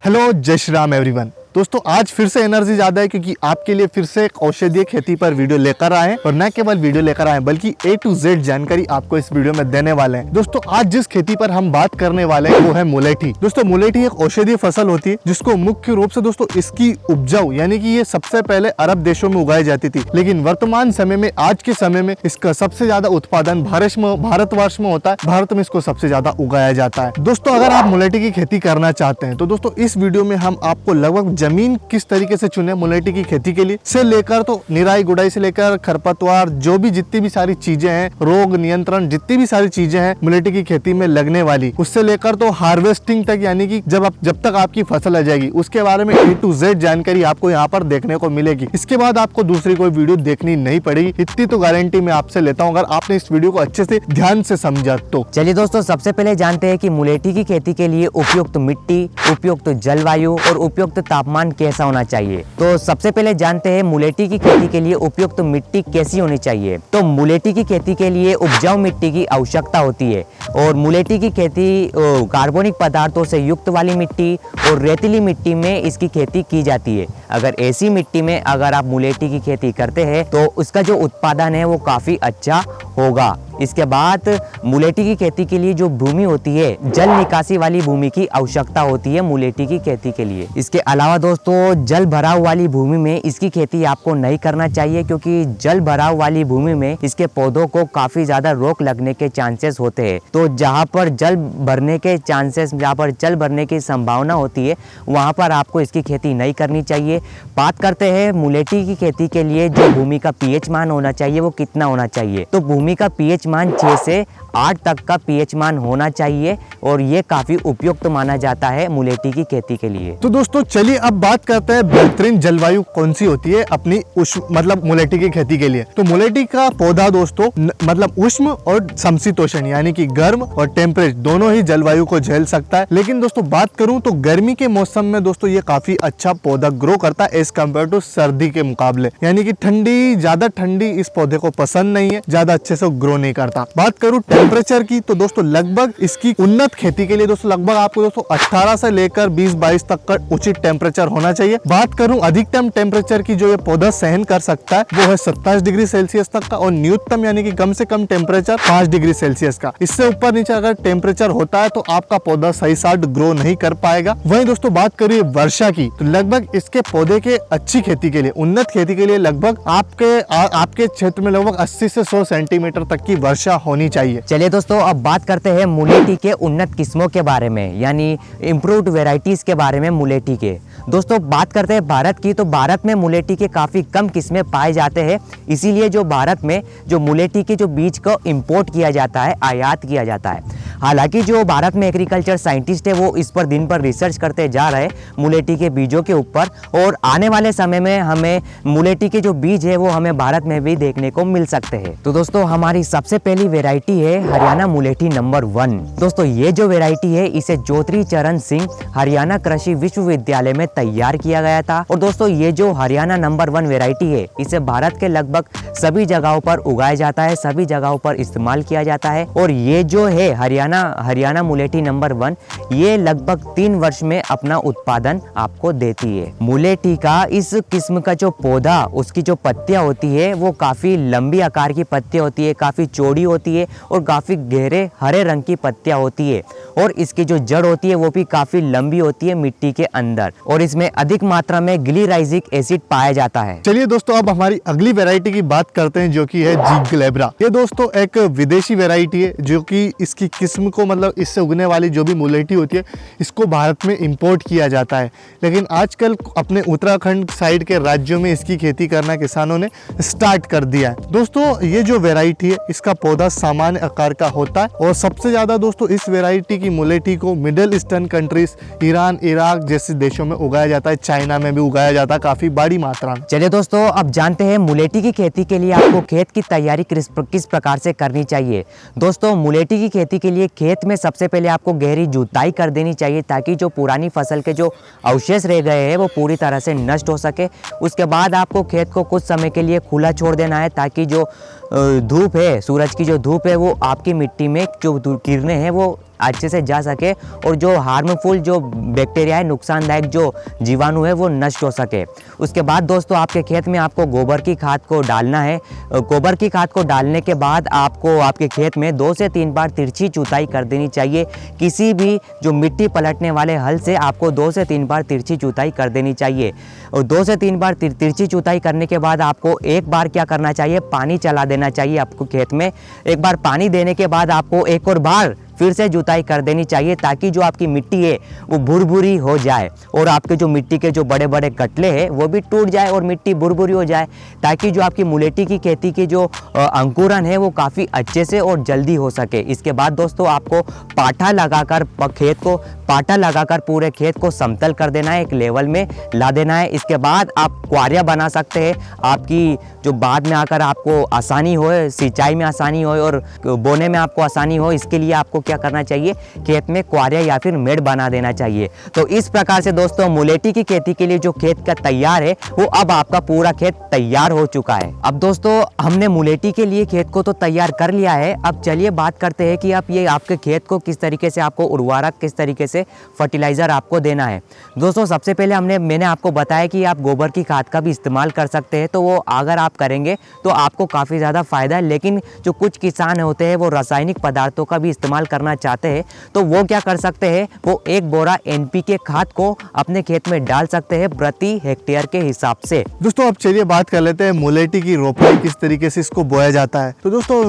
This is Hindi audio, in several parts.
हेलो जय श्री राम एवरीवन। दोस्तों आज फिर से एनर्जी ज़्यादा है क्योंकि आपके लिए फिर से एक औषधीय खेती पर वीडियो लेकर आए हैं और न केवल वीडियो लेकर आए बल्कि A to Z जानकारी आपको इस वीडियो में देने वाले हैं। दोस्तों आज जिस खेती पर हम बात करने वाले हैं वो है मुलेठी। दोस्तों मुलेठी एक औषधीय फसल होती है जिसको मुख्य रूप से दोस्तों इसकी उपजाऊ यानी कि ये सबसे पहले अरब देशों में उगाई जाती थी, लेकिन वर्तमान समय में आज के समय में इसका सबसे ज्यादा उत्पादन भारतवर्ष में होता है। भारत में इसको सबसे ज्यादा उगाया जाता है। दोस्तों अगर आप मुलेठी की खेती करना चाहते हैं तो दोस्तों इस वीडियो में हम आपको लगभग जमीन किस तरीके से चुने मुलेठी की खेती के लिए से लेकर तो निराई गुड़ाई से लेकर खरपतवार जो भी जितनी भी सारी चीजें हैं, रोग नियंत्रण जितनी भी सारी चीजें हैं मुलेठी की खेती में लगने वाली, उससे लेकर तो हार्वेस्टिंग तक यानी कि जब तक आपकी फसल आ जाएगी उसके बारे में A to Z जानकारी आपको यहाँ पर देखने को मिलेगी। इसके बाद आपको दूसरी कोई वीडियो देखनी नहीं पड़ेगी, इतनी तो गारंटी मैं आपसे लेता हूँ अगर आपने इस वीडियो को अच्छे से ध्यान से समझा तो। चलिए दोस्तों सबसे पहले जानते हैं कि मुलेठी की खेती के लिए उपयुक्त मिट्टी, उपयुक्त जलवायु और उपयुक्त तापमान कैसा होना चाहिए। तो सबसे पहले जानते हैं मुलेठी की खेती के लिए उपयुक्त मिट्टी कैसी होनी चाहिए। तो मुलेठी की खेती के लिए उपजाऊ मिट्टी की आवश्यकता होती है और मुलेठी की खेती कार्बनिक पदार्थों से युक्त वाली मिट्टी और रेतीली मिट्टी में इसकी खेती की जाती है। अगर ऐसी मिट्टी में अगर आप मुलेठी की खेती करते हैं तो उसका जो उत्पादन है वो काफी अच्छा होगा। इसके बाद मुलेठी की खेती के लिए जो भूमि होती है जल निकासी वाली भूमि की आवश्यकता होती है मुलेठी की खेती के लिए। इसके अलावा दोस्तों जल भराव वाली भूमि में इसकी खेती आपको नहीं करना चाहिए क्योंकि जल भराव वाली भूमि में इसके पौधों को काफी ज्यादा रोग लगने के चांसेस होते हैं। तो जहाँ पर जल भरने के चांसेस, जहाँ पर जल भरने की संभावना होती है वहाँ पर आपको इसकी खेती नहीं करनी चाहिए। बात करते हैं मुलेठी की खेती के लिए जो भूमि का पीएच मान होना चाहिए वो कितना होना चाहिए। तो भूमि का पीएच मान 6 से 8 तक का पीएच मान होना चाहिए और ये काफी उपयुक्त माना जाता है मुलेठी की खेती के लिए। तो दोस्तों चलिए अब बात करते हैं बेहतरीन जलवायु कौन सी होती है अपनी मुलेठी की खेती के लिए। तो मुलेठी का पौधा दोस्तों मतलब उष्ण और समशीतोष्ण यानी कि गर्म और टेम्परेट दोनों ही जलवायु को झेल सकता है। लेकिन दोस्तों बात करूं तो गर्मी के मौसम में दोस्तों ये काफी अच्छा पौधा ग्रो करता है एज कम्पेयर टू सर्दी के मुकाबले, यानी कि ज्यादा ठंडी इस पौधे को पसंद नहीं है, ज्यादा अच्छे से ग्रो नहीं करता। बात करूं टेम्परेचर की तो दोस्तों लगभग इसकी उन्नत खेती के लिए दोस्तों लगभग आपको दोस्तों 18 से लेकर 20-22 तक का उचित टेम्परेचर होना चाहिए। बात करूं अधिकतम टेम्परेचर की जो ये पौधा सहन कर सकता है वो है 27 डिग्री सेल्सियस तक का और न्यूनतम यानी कि कम से कम टेम्परेचर 5 डिग्री सेल्सियस का। इससे ऊपर नीचे अगर टेम्परेचर होता है तो आपका पौधा सही साथ ग्रो नहीं कर पाएगा। वहीं दोस्तों बात करिए वर्षा की तो लगभग इसके पौधे के अच्छी खेती के लिए, उन्नत खेती के लिए लगभग आपके क्षेत्र में लगभग 80 से 100 सेंटीमीटर तक की वर्षा होनी चाहिए। चलिए दोस्तों अब बात करते हैं मुलेठी के उन्नत किस्मों के बारे में यानी इम्प्रूव्ड वेराइटीज के बारे में मुलेठी के। दोस्तों बात करते हैं भारत की तो भारत में मुलेठी के काफ़ी कम किस्में पाए जाते हैं, इसीलिए जो भारत में जो मुलेठी के जो बीज को इंपोर्ट किया जाता है, आयात किया जाता है। हालांकि जो भारत में एग्रीकल्चर साइंटिस्ट है वो इस पर दिन पर रिसर्च करते जा रहे हैं मुलेठी के बीजों के ऊपर और आने वाले समय में हमें मुलेठी के जो बीज है वो हमें भारत में भी देखने को मिल सकते हैं। तो दोस्तों हमारी सबसे पहली वेराइटी है हरियाणा मुलेठी नंबर 1। दोस्तों ये जो वेराइटी है इसे ज्योति चरण सिंह हरियाणा कृषि विश्वविद्यालय में तैयार किया गया था। और दोस्तों ये जो हरियाणा नंबर 1 वेराइटी है इसे भारत के लगभग सभी जगहों पर उगाया जाता है, सभी जगहों पर इस्तेमाल किया जाता है। और ये जो है हरियाणा मुलेठी नंबर 1 ये लगभग 3 वर्ष में अपना उत्पादन आपको देती है। मुलेठी का इस किस्म का जो पौधा उसकी जो पत्तियां होती है वो काफी लंबी आकार की पत्तियां होती है, काफी चौड़ी होती है और काफी गहरे हरे रंग की पत्तियां होती है और इसकी जो जड़ होती है वो भी काफी लंबी होती है मिट्टी के अंदर और इसमें अधिक मात्रा में ग्लिराइजिक एसिड पाया जाता है। चलिए दोस्तों अब हमारी अगली वेराइटी की बात करते हैं जो कि है जी ग्लेब्रा। ये दोस्तों एक विदेशी वेराइटी है जो कि इसकी किस्म को मतलब इससे उगने वाली जो भी मुलेठी होती है इसको भारत में इंपोर्ट किया जाता है, लेकिन आजकल अपने उत्तराखंड साइड के राज्यों में इसकी खेती करना किसानों ने स्टार्ट कर दिया है। दोस्तों ये जो वेराइटी है इसका पौधा सामान्य आकार का होता है और सबसे ज्यादा दोस्तों इस वेराइटी की मुलेठी को middle eastern countries, Iran, Iraq जैसे देशों में उगाया जाता है, चाइना में भी उगाया जाता है काफी बड़ी मात्रा में। चलिए दोस्तों अब जानते हैं मुलेठी की खेती के लिए आपको खेत की तैयारी किस प्रकार से करनी चाहिए। दोस्तों मुलेठी की खेती के लिए खेत में सबसे पहले आपको गहरी जुताई कर देनी चाहिए ताकि जो पुरानी फसल के जो अवशेष रह गए हैं वो पूरी तरह से नष्ट हो सके। उसके बाद आपको खेत को कुछ समय के लिए खुला छोड़ देना है ताकि जो धूप है, सूरज की जो धूप है वो आपकी मिट्टी में जो किरणें हैं वो अच्छे से जा सके और जो हार्मफुल जो बैक्टीरिया है, नुकसानदायक जो जीवाणु है वो नष्ट हो सके। उसके बाद दोस्तों आपके खेत में आपको गोबर की खाद को डालना है। गोबर की खाद को डालने के बाद आपको आपके खेत में 2 से 3 बार तिरछी जुताई कर देनी चाहिए। किसी भी जो मिट्टी पलटने वाले हल से आपको 2 से 3 बार तिरछी जुताई कर देनी चाहिए। और 2 से 3 बार तिरछी जुताई करने के बाद आपको एक बार क्या करना चाहिए, पानी चला देना चाहिए आपको खेत में। एक बार पानी देने के बाद आपको एक और बार फिर से जुताई कर देनी चाहिए, ताकि जो आपकी मिट्टी है वो भुरभुरी हो जाए और आपके जो मिट्टी के जो बड़े बड़े गटले हैं वो भी टूट जाए और मिट्टी भुरभुरी हो जाए, ताकि जो आपकी मुलेठी की खेती के जो अंकुरन है वो काफ़ी अच्छे से और जल्दी हो सके। इसके बाद दोस्तों आपको पाटा लगाकर पाटा लगाकर पूरे खेत को समतल कर देना है, एक लेवल में ला देना है। इसके बाद आप क्वारियाँ बना सकते हैं, आपकी जो बाद में आकर आपको आसानी हो, सिंचाई में आसानी हो और बोने में आपको आसानी हो। इसके लिए आपको क्या करना चाहिए, खेत में क्वारिया या फिर मेड़ बना देना चाहिए। तो इस प्रकार से दोस्तों मुलेठी की खेती के लिए जो खेत का तैयार है वो अब आपका पूरा खेत तैयार हो चुका है। अब दोस्तों हमने मुलेठी के लिए खेत को तो तैयार कर लिया है। अब चलिए बात करते हैं कि आप ये आपके खेत को किस तरीके से आपको उर्वरक, किस तरीके से फर्टिलाइजर आपको देना है। दोस्तों सबसे पहले मैंने आपको बताया कि आप गोबर की खाद का भी इस्तेमाल कर सकते हैं, तो वो अगर आप करेंगे तो आपको काफ़ी ज़्यादा फायदा है। लेकिन जो कुछ किसान होते हैं वो रासायनिक पदार्थों का भी इस्तेमाल करना चाहते हैं, तो वो क्या कर सकते हैं, वो 1 बोरा NPK खाद को अपने खेत में डाल सकते हैं प्रति हेक्टेयर के हिसाब से। दोस्तों अब चलिए बात कर लेते हैं मुलेठी की रोपाई, किस तरीके से इसको बोया जाता है। तो दोस्तों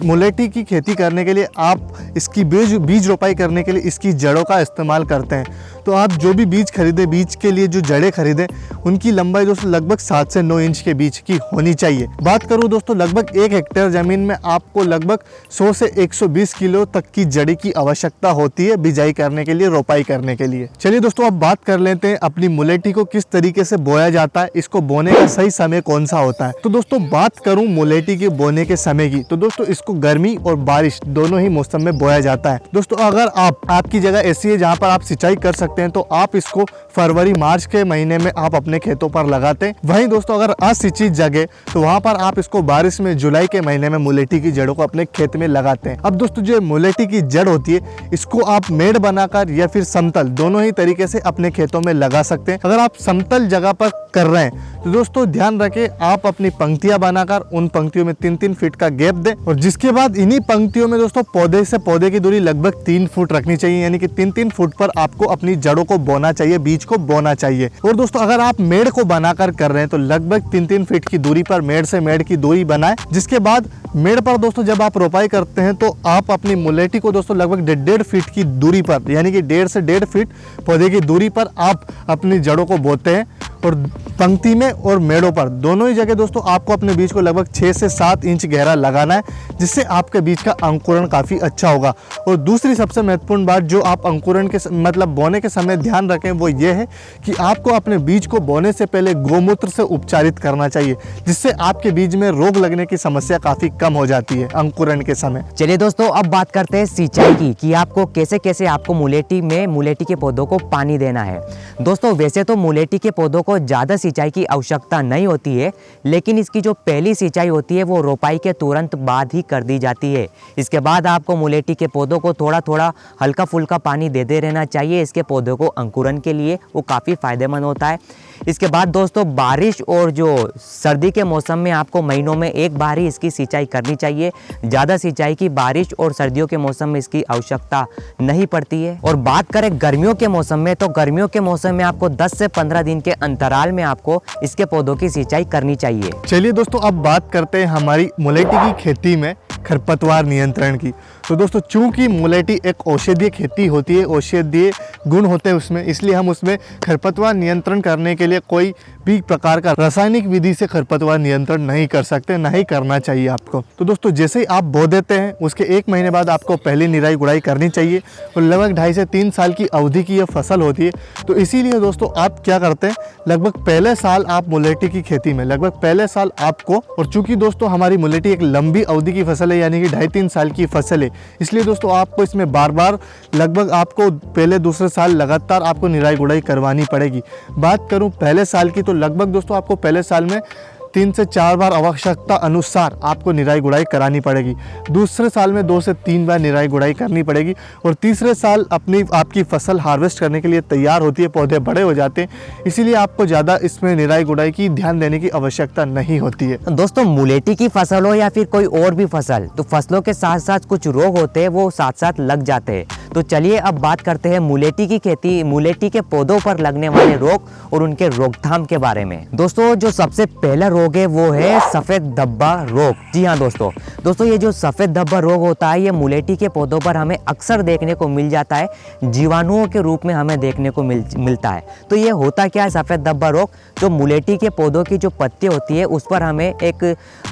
मुलेठी की खेती करने के लिए आप इसकी बीज रोपाई करने के लिए इसकी जड़ों का इस्तेमाल करते हैं। तो आप जो भी बीज खरीदे, बीज के लिए जो जड़ें खरीदें, उनकी लंबाई दोस्तों लगभग 7 से 9 इंच के बीच की होनी चाहिए। बात करूं दोस्तों लगभग 1 हेक्टेयर ज़मीन में आपको लगभग 100 से 120 किलो तक की जड़ी की आवश्यकता होती है बिजाई करने के लिए, रोपाई करने के लिए। चलिए दोस्तों अब बात कर लेते हैं अपनी मुलेठी को किस तरीके से बोया जाता है, इसको बोने का सही समय कौन सा होता है। तो दोस्तों बात करूं मुलेठी के बोने के समय की, तो दोस्तों इसको गर्मी और बारिश दोनों ही मौसम में बोया जाता है। दोस्तों अगर आपकी जगह ऐसी है जहाँ पर आप सिंचाई कर सकते हैं, तो आप इसको फरवरी मार्च के महीने में आप अपने खेतों पर लगाते हैं। वहीं दोस्तों अगर असिंचित जगह, तो वहाँ पर आप इसको बारिश में जुलाई के महीने में मुलेठी की जड़ों को अपने खेत में लगाते हैं। अब दोस्तों जो मुलेठी की जड़ होती है, इसको आप मेड़ बनाकर या फिर समतल, दोनों ही तरीके से अपने खेतों में लगा सकते हैं। अगर आप समतल जगह पर कर रहे हैं तो दोस्तों ध्यान रखें, आप अपनी पंक्तियां बनाकर उन पंक्तियों में 3-3 फीट का गैप दें, और जिसके बाद इन्हीं पंक्तियों में दोस्तों पौधे से पौधे की दूरी लगभग 3 फुट रखनी चाहिए, यानी कि 3-3 फुट पर आपको अपनी जड़ों को बोना चाहिए, बीज को बोना चाहिए। और दोस्तों अगर आप मेड़ को बनाकर कर रहे हैं तो लगभग 3-3 फीट की दूरी पर मेड़ से मेड़ की दूरी बनाएं। जिसके बाद मेड़ पर दोस्तों जब आप रोपाई करते हैं तो आप अपनी मुलेठी को दोस्तों लगभग 1.5 फीट की दूरी पर, यानी कि 1.5 से 1.5 फीट पौधे की दूरी पर आप अपनी जड़ों को बोते हैं। और पंक्ति में और मेड़ों पर दोनों ही जगह दोस्तों आपको अपने बीज को लगभग 6 से 7 इंच गहरा लगाना है, जिससे आपके बीज का अंकुरण काफ़ी अच्छा होगा। और दूसरी सबसे महत्वपूर्ण बात जो आप अंकुरण के मतलब बोने के समय ध्यान रखें वो ये है कि आपको अपने बीज को बोने से पहले गोमूत्र से उपचारित करना चाहिए, जिससे आपके बीज में रोग लगने की समस्या काफ़ी कम हो जाती है अंकुरण के समय। चलिए दोस्तों अब बात करते हैं सिंचाई की, कि आपको कैसे आपको मुलेठी के पौधों को पानी देना है। दोस्तों वैसे तो मुलेठी के पौधों को ज़्यादा सिंचाई की आवश्यकता नहीं होती है, लेकिन इसकी जो पहली सिंचाई होती है वो रोपाई के तुरंत बाद ही कर दी जाती है। इसके बाद आपको मुलेठी के पौधों को थोड़ा थोड़ा हल्का फुल्का पानी देते रहना चाहिए। इसके पौधों को अंकुरन के लिए वो काफ़ी फायदेमंद होता है। इसके बाद दोस्तों बारिश और जो सर्दी के मौसम में आपको महीनों में एक बार ही इसकी सिंचाई करनी चाहिए। ज़्यादा सिंचाई की बारिश और सर्दियों के मौसम में इसकी आवश्यकता नहीं पड़ती है। और बात करें गर्मियों के मौसम में, तो गर्मियों के मौसम में आपको 10 से 15 दिन के अंतराल में आपको इसके पौधों की सिंचाई करनी चाहिए। चलिए दोस्तों अब बात करते हैं हमारी मुलेठी की खेती में खरपतवार नियंत्रण की। तो दोस्तों चूंकि मुलेठी एक औषधीय खेती होती है, औषधीय गुण होते हैं उसमें, इसलिए हम उसमें खरपतवार नियंत्रण करने के लिए कोई भी प्रकार का रासायनिक विधि से खरपतवार नियंत्रण नहीं कर सकते, नहीं करना चाहिए आपको। तो दोस्तों जैसे ही आप बो देते हैं उसके 1 महीने बाद आपको पहली निराई गुड़ाई करनी चाहिए, और लगभग 2.5 से 3 साल की अवधि की यह फसल होती है। तो इसीलिए दोस्तों आप क्या करते हैं, लगभग पहले साल आप मुलेठी की खेती में लगभग पहले साल आपको, और चूंकि दोस्तों हमारी मुलेठी एक लंबी अवधि की फसल है, यानी कि 2.5-3 साल की फसल है, इसलिए दोस्तों आपको इसमें बार बार लगभग आपको पहले दूसरे साल लगातार आपको निराई गुड़ाई करवानी पड़ेगी। बात करूं पहले साल की, तो लगभग दोस्तों आपको पहले साल में 3 से 4 बार आवश्यकता अनुसार आपको निराई गुड़ाई करानी पड़ेगी। दूसरे साल में 2 से 3 बार निराई गुड़ाई करनी पड़ेगी और तीसरे साल आपकी फसल हार्वेस्ट करने के लिए तैयार होती है, पौधे बड़े हो जाते हैं, इसीलिए आपको ज़्यादा इसमें निराई गुड़ाई की ध्यान देने की आवश्यकता नहीं होती है। दोस्तों मुलेठी की फसल हो या फिर कोई और भी फसल, तो फसलों के साथ साथ कुछ रोग होते हैं वो साथ साथ लग जाते हैं। तो चलिए अब बात करते हैं मुलेठी की खेती, मुलेठी के पौधों पर लगने वाले रोग और उनके रोकथाम के बारे में। दोस्तों जो सबसे पहला रोग है वो है सफ़ेद धब्बा रोग। जी हाँ दोस्तों ये जो सफ़ेद धब्बा रोग होता है ये मुलेठी के पौधों पर हमें अक्सर देखने को मिल जाता है, जीवाणुओं के रूप में हमें देखने को मिलता है। तो ये होता क्या है सफ़ेद धब्बा रोग? जो मुलेठी के पौधों की जो पत्ती होती है उस पर हमें एक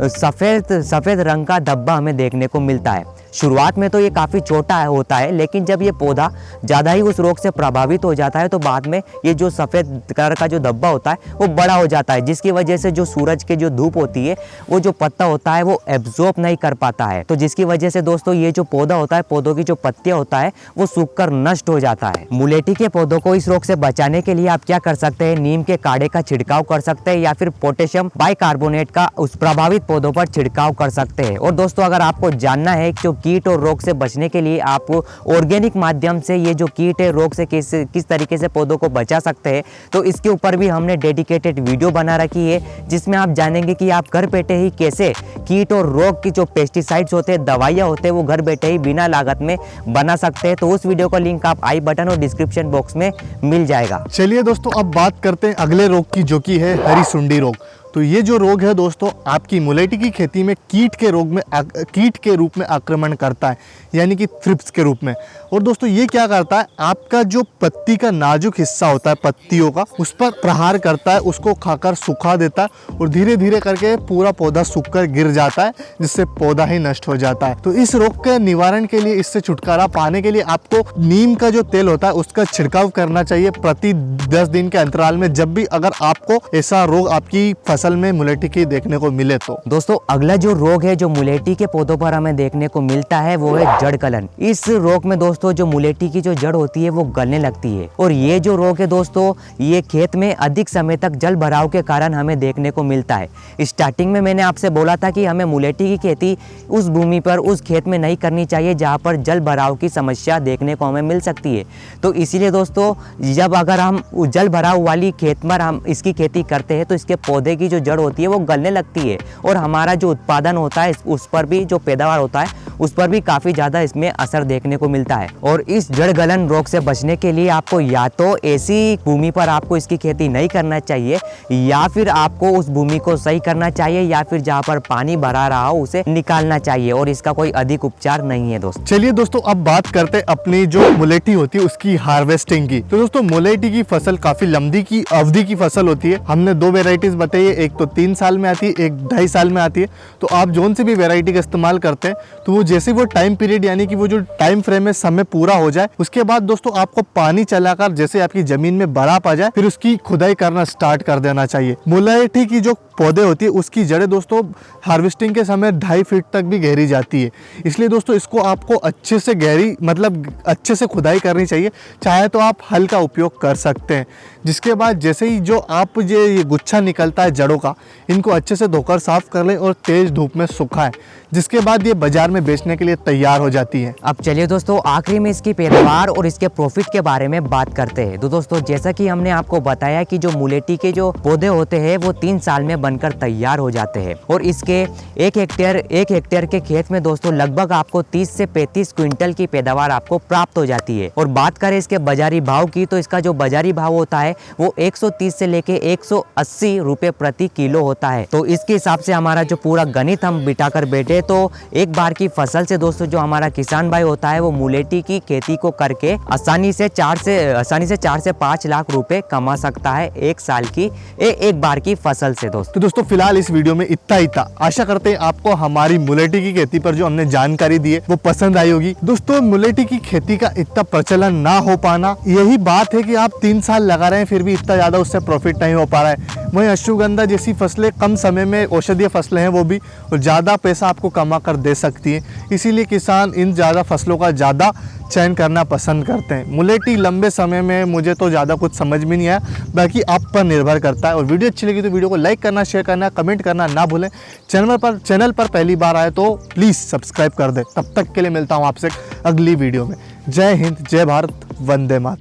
सफ़ेद रंग का धब्बा हमें देखने को मिलता है। शुरुआत में तो ये काफ़ी छोटा होता है, लेकिन जब ये पौधा ज़्यादा ही उस रोग से प्रभावित हो जाता है तो बाद में ये जो सफ़ेद कलर का जो धब्बा होता है वो बड़ा हो जाता है, जिसकी वजह से जो सूरज के जो धूप होती है वो जो पत्ता होता है वो एब्जॉर्ब नहीं कर पाता है। तो जिसकी वजह से दोस्तों ये जो पौधा होता है, पौधों की जो पत्तियाँ होता है वो सूखकर नष्ट हो जाता है। मुलेठी के पौधों को इस रोग से बचाने के लिए आप क्या कर सकते हैं? नीम के काढ़े का छिड़काव कर सकते हैं या फिर पोटेशियम बाइकार्बोनेट का उस प्रभावित पौधों पर छिड़काव कर सकते हैं। और दोस्तों अगर आपको जानना है कि जो कीट और रोग से बचने के लिए आप ऑर्गेनिक माध्यम से ये जो कीट है रोग से किस तरीके से पौधों को बचा सकते हैं, तो इसके ऊपर भी हमने डेडिकेटेड वीडियो बना रखी है, जिसमें आप जानेंगे कि आप घर बैठे ही कैसे कीट और रोग की जो पेस्टिसाइड्स होते हैं, दवाइयाँ होते हैं, वो घर बैठे ही बिना लागत में बना सकते हैं। तो उस वीडियो का लिंक आप आई बटन और डिस्क्रिप्शन बॉक्स में मिल जाएगा। चलिए दोस्तों अब बात करते हैं अगले रोग की, जो कि है हरी सुंडी रोग। तो ये जो रोग है दोस्तों आपकी मुलेठी की खेती में कीट के रूप में आक्रमण करता है, यानी कि थ्रिप्स के रूप में। और दोस्तों ये क्या करता है, आपका जो पत्ती का नाजुक हिस्सा होता है पत्तियों का, उस पर प्रहार करता है, उसको खाकर सुखा देता है और धीरे धीरे करके पूरा पौधा सूखकर गिर जाता है, जिससे पौधा ही नष्ट हो जाता है। तो इस रोग के निवारण के लिए, इससे छुटकारा पाने के लिए आपको नीम का जो तेल होता है उसका छिड़काव करना चाहिए प्रति 10 दिन के अंतराल में, जब भी अगर आपको ऐसा रोग आपकी फसल में मुलेठी की देखने को मिले तो। दोस्तों अगला जो रोग है जो मुलेठी के पौधों पर हमें देखने को मिलता है वो है जड़ गलन। इस रोग में दोस्तों जो मुलेठी की जो जड़ होती है वो गलने लगती है, और ये जो रोग है दोस्तों ये खेत में अधिक समय तक जल भराव के कारण हमें देखने को मिलता है। स्टार्टिंग में मैंने आपसे बोला था कि हमें मुलेठी की खेती उस भूमि पर, उस खेत में नहीं करनी चाहिए जहाँ पर जल भराव की समस्या देखने को हमें मिल सकती है। तो इसीलिए दोस्तों जब अगर हम जल भराव वाली खेत में हम इसकी खेती करते हैं तो इसके पौधे की जो जड़ होती है वो गलने लगती है, और हमारा जो उत्पादन होता है उस पर भी, जो पैदावार होता है उस पर भी काफ़ी ज़्यादा इसमें असर देखने को मिलता है। और इस जड़ गलन रोग से बचने के लिए आपको या तो ऐसी भूमि पर आपको इसकी खेती नहीं करना चाहिए, या फिर आपको उस भूमि को सही करना चाहिए, या फिर जहाँ पर पानी भरा रहा हो उसे निकालना चाहिए, और इसका कोई अधिक उपचार नहीं है दोस्तों। चलिए दोस्तों अब बात करते हैं अपनी जो मुलेठी होती है उसकी हार्वेस्टिंग की। तो दोस्तों मुलेठी की फसल काफी लंबी की अवधि की फसल होती है। हमने 2 वेराइटीज बताई है, एक तो 3 साल में आती है, एक 2.5 साल में आती है। तो आप जोन से भी वेराइटी का इस्तेमाल करते हैं तो वो जैसे वो टाइम पीरियड यानी कि वो जो टाइम फ्रेम है समय पूरा हो जाए, उसके बाद दोस्तों आपको पानी चलाकर जैसे आपकी जमीन में बराप आ जाए फिर उसकी खुदाई करना स्टार्ट कर देना चाहिए। मुलेठी की जो पौधे होती है उसकी जड़ें दोस्तों हार्वेस्टिंग के समय 2.5 फीट तक भी गहरी जाती है, इसलिए दोस्तों इसको आपको अच्छे से गहरी अच्छे से खुदाई करनी चाहिए। चाहे तो आप हल का उपयोग कर सकते हैं। जिसके बाद जैसे ही जो आप ये गुच्छा निकलता है जड़ों का, इनको अच्छे से धोकर साफ कर लें और तेज धूप में सुखाएं, जिसके बाद ये बाजार में बेचने के लिए तैयार हो जाती है। अब चलिए दोस्तों आखिरी में इसकी पैदावार और इसके प्रॉफिट के बारे में बात करते हैं। तो दोस्तों जैसा कि हमने आपको बताया कि जो मुलेठी के जो पौधे होते हैं वो 3 साल में बनकर तैयार हो जाते हैं, और इसके 1 हेक्टेयर के खेत में दोस्तों लगभग आपको 30 से 35 क्विंटल की पैदावार आपको प्राप्त हो जाती है। और बात करें इसके बाजारी भाव की, तो इसका जो बाजारी भाव होता है वो 130 से लेके 180 रुपए प्रति किलो होता है। तो इसके हिसाब से हमारा जो पूरा गणित हम बिठाकर बैठे तो एक बार की फसल से दोस्तों जो हमारा किसान भाई होता है वो मुलेठी की खेती को करके आसानी से 4 से 5 लाख रुपए कमा सकता है एक साल की एक बार की फसल से दोस्तों फिलहाल इस वीडियो में इतना ही था। आशा करते हैं आपको हमारी मुलेठी की खेती पर जो हमने जानकारी दी है वो पसंद आई होगी। दोस्तों मुलेठी की खेती का इतना प्रचलन ना हो पाना यही बात है कि आप 3 साल लगा रहे हैं फिर भी इतना ज्यादा उससे प्रॉफिट नहीं हो पा रहा है। वहीं अश्वगंधा जैसी फसलें कम समय में औषधीय फसलें हैं वो भी, और ज़्यादा पैसा आपको कमा कर दे सकती हैं। इसीलिए किसान इन ज़्यादा फसलों का ज़्यादा चयन करना पसंद करते हैं। मुलेठी लंबे समय में मुझे तो ज़्यादा कुछ समझ में नहीं आया, बाकी आप पर निर्भर करता है। और वीडियो अच्छी लगी तो वीडियो को लाइक करना, शेयर करना, कमेंट करना ना भूलें। चैनल पर पहली बार आए तो प्लीज़ सब्सक्राइब कर दें। तब तक के लिए मिलता हूँ आपसे अगली वीडियो में। जय हिंद, जय भारत, वंदे मातरम।